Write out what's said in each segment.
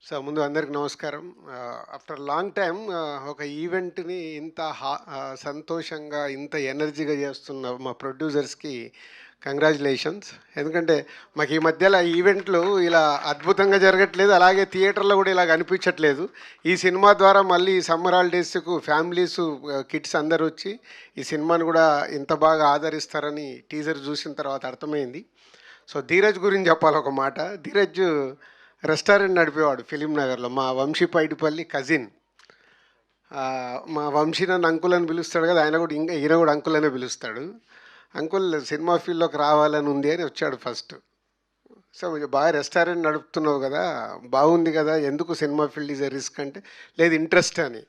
So ముందు అందరికి నమస్కారం. ఆఫ్టర్ లాంగ్ టైమ్ ఒక ఈవెంట్‌ని ఇంత సంతోషంగా, ఇంత ఎనర్జీగా చేస్తున్న మా ప్రొడ్యూసర్స్‌కి కంగ్రాచ్యులేషన్స్. ఎందుకంటే మాకు ఈ మధ్యలో ఈవెంట్లు ఇలా అద్భుతంగా జరగట్లేదు. అలాగే థియేటర్‌లో కూడా ఇలాగ అనిపించట్లేదు. ఈ సినిమా ద్వారా మళ్ళీ సమ్మర్ హాలిడేస్‌కు ఫ్యామిలీసు కిడ్స్ అందరూ వచ్చి ఈ సినిమాని కూడా ఇంత బాగా ఆదరిస్తారని టీజర్ చూసిన తర్వాత అర్థమైంది. సో ధీరజ్ గురించి చెప్పాలి ఒక మాట. ధీరజ్ రెస్టారెంట్ నడిపేవాడు ఫిలిం నగర్లో. మా వంశీ పైడిపల్లి కజిన్. మా వంశీ నన్ను అంకుల్ అని పిలుస్తాడు కదా, ఆయన కూడా ఇంకా ఈయన కూడా అంకుల్ అనే పిలుస్తాడు. అంకుల్ సినిమా ఫీల్డ్లోకి రావాలని ఉంది అని వచ్చాడు ఫస్ట్. సో బాగా రెస్టారెంట్ నడుపుతున్నావు కదా, బాగుంది కదా, ఎందుకు cinema field is a risk అంటే, లేదు ఇంట్రెస్ట్ అని.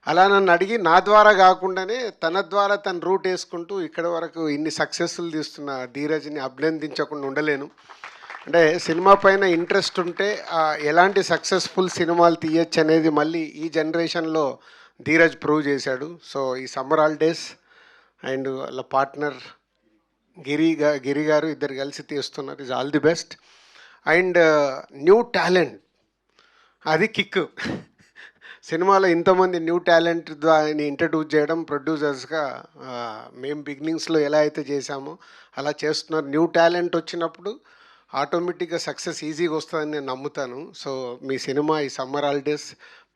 అలా నన్ను అడిగి నా ద్వారా కాకుండానే తన ద్వారా తన రూట్ వేసుకుంటూ ఇక్కడ వరకు ఇన్ని సక్సెస్ఫుల్ తీస్తున్న ధీరజ్ని అభినందించకుండా ఉండలేను. అంటే సినిమా పైన ఇంట్రెస్ట్ ఉంటే ఎలాంటి సక్సెస్ఫుల్ సినిమాలు తీయచ్చు అనేది మళ్ళీ ఈ జనరేషన్లో ధీరజ్ ప్రూవ్ చేశాడు. సో ఈ సమ్మర్ హాలిడేస్ అండ్ వాళ్ళ పార్ట్నర్ గిరి గారు ఇద్దరు కలిసి తీస్తున్నారు. Is all the best. And new talent అది కిక్. సినిమాలో ఇంతమంది న్యూ టాలెంట్ ద్వారా ఇంట్రడ్యూస్ చేయడం ప్రొడ్యూసర్స్గా మేము బిగినింగ్స్లో ఎలా అయితే చేశామో అలా చేస్తున్నారు. న్యూ టాలెంట్ వచ్చినప్పుడు ఆటోమేటిక్గా సక్సెస్ ఈజీగా వస్తుందని నేను నమ్ముతాను. సో మీ సినిమా ఈ సమ్మర్ హాలిడేస్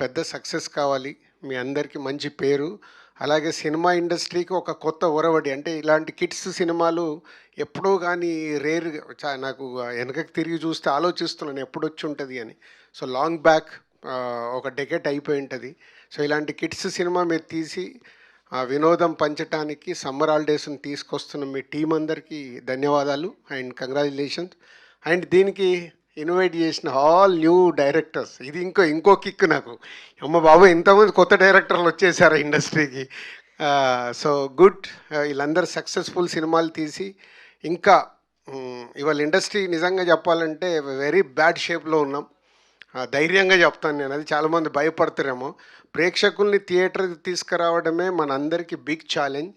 పెద్ద సక్సెస్ కావాలి, మీ అందరికీ మంచి పేరు. అలాగే సినిమా ఇండస్ట్రీకి ఒక కొత్త ఒరవడి. అంటే ఇలాంటి కిడ్స్ సినిమాలు ఎప్పుడో కానీ రేర్, నాకు వెనకకి తిరిగి చూస్తే ఆలోచిస్తున్నాను ఎప్పుడు వచ్చి ఉంటుంది అని. సో లాంగ్ బ్యాక్ ఒక డెకెట్ అయిపోయి ఉంటుంది. సో ఇలాంటి కిడ్స్ సినిమా మీరు తీసి వినోదం పంచటానికి సమ్మర్ హాలిడేస్ని తీసుకొస్తున్న మీ టీం అందరికీ ధన్యవాదాలు అండ్ కంగ్రాచులేషన్స్. అండ్ దీనికి ఇన్వైట్ చేసిన ఆల్ న్యూ డైరెక్టర్స్, ఇది ఇంకో కిక్ నాకు. అమ్మ బాబు ఇంతమంది కొత్త డైరెక్టర్లు వచ్చేసారు ఇండస్ట్రీకి. సో గుడ్, వీళ్ళందరూ సక్సెస్ఫుల్ సినిమాలు తీసి ఇంకా ఇవాళ ఇండస్ట్రీ నిజంగా చెప్పాలంటే వెరీ బ్యాడ్ షేప్లో ఉన్నాం. ధైర్యంగా చెప్తాను నేను, అది చాలామంది భయపడతారేమో. ప్రేక్షకుల్ని థియేటర్కి తీసుకురావడమే మనందరికీ బిగ్ ఛాలెంజ్.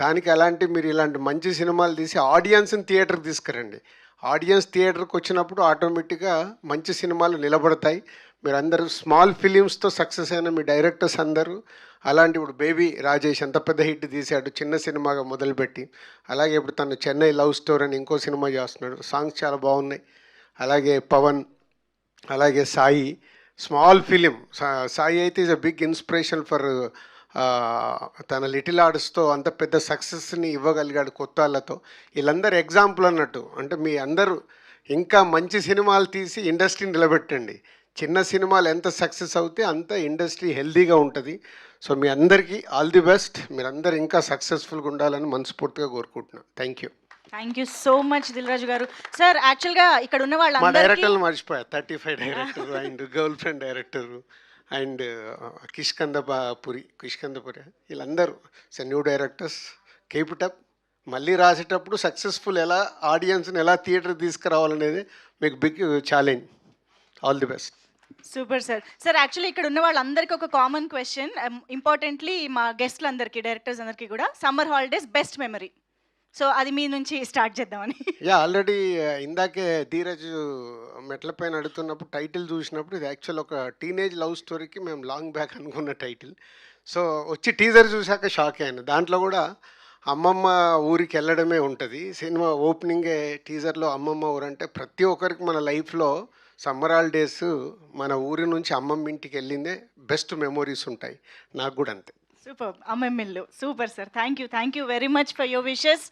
దానికి అలాంటి మీరు ఇలాంటి మంచి సినిమాలు తీసి ఆడియన్స్ని థియేటర్కి తీసుకురండి. ఆడియన్స్ థియేటర్కి వచ్చినప్పుడు ఆటోమేటిక్గా మంచి సినిమాలు నిలబడతాయి. మీరు అందరూ స్మాల్ ఫిలిమ్స్తో సక్సెస్ అయిన మీ డైరెక్టర్స్ అందరూ అలాంటి, ఇప్పుడు బేబీ రాజేష్ ఎంత పెద్ద హిట్ తీశాడు చిన్న సినిమాగా మొదలుపెట్టి. అలాగే ఇప్పుడు తను చెన్నై లవ్ స్టోరీ అని ఇంకో సినిమా చేస్తున్నాడు, సాంగ్స్ చాలా బాగున్నాయి. అలాగే పవన్, అలాగే సాయి స్మాల్ ఫిలిం. సాయి అయితే is a big inspiration for తన లిటిల్ ఆర్ట్స్తో అంత పెద్ద సక్సెస్ని ఇవ్వగలిగాడు కొత్త వాళ్ళతో. వీళ్ళందరూ ఎగ్జాంపుల్ అన్నట్టు. అంటే మీ అందరూ ఇంకా మంచి సినిమాలు తీసి ఇండస్ట్రీని నిలబెట్టండి. చిన్న సినిమాలు ఎంత సక్సెస్ అవుతే అంత ఇండస్ట్రీ హెల్తీగా ఉంటుంది. సో మీ అందరికీ ఆల్ ది బెస్ట్. మీరందరూ ఇంకా సక్సెస్ఫుల్గా ఉండాలని మనస్ఫూర్తిగా కోరుకుంటున్నాను. Thank you. Thank you so much Dil Raju గారు. సార్ యాక్చువల్గా ఇక్కడ ఉన్న మా వాళ్ళందరికీ డైరెక్టర్లు మర్చిపోయా, 35 director and girl friend director and Kishkindhapuri వీళ్ళందరూ new directors. Keep it up. మళ్ళీ రాసేటప్పుడు సక్సెస్ఫుల్ ఎలా ఆడియన్స్ని ఎలా థియేటర్ తీసుకురావాలనేది మీకు big challenge. All the best. Super sir. Sir actually ఇక్కడ ఉన్న వాళ్ళందరికీ ఒక కామన్ క్వశ్చన్, ఇంపార్టెంట్లీ మా గెస్ట్లందరికీ, డైరెక్టర్స్ అందరికీ కూడా, summer holidays best memory. So అది మీ నుంచి స్టార్ట్ చేద్దామని. ఆల్రెడీ ఇందాకే ధీరజ్ మెట్లపైన అడుగుతున్నప్పుడు టైటిల్ చూసినప్పుడు ఇది యాక్చువల్ ఒక టీనేజ్ లవ్ స్టోరీకి మేము లాంగ్ బ్యాక్ అనుకున్న టైటిల్. సో వచ్చి టీజర్ చూశాక షాక్ అయ్యాను. దాంట్లో కూడా అమ్మమ్మ ఊరికి వెళ్ళడమే ఉంటుంది. సినిమా ఓపెనింగే టీజర్లో అమ్మమ్మ ఊరు అంటే ప్రతి ఒక్కరికి మన లైఫ్లో సమ్మర్ హాలిడేస్ మన ఊరి నుంచి అమ్మమ్మ ఇంటికి వెళ్ళిందే బెస్ట్ మెమోరీస్ ఉంటాయి. నాకు కూడా అంతే. సూపర్. అమ్మమ్మిల్లు. Super sir. Thank you very much for your wishes.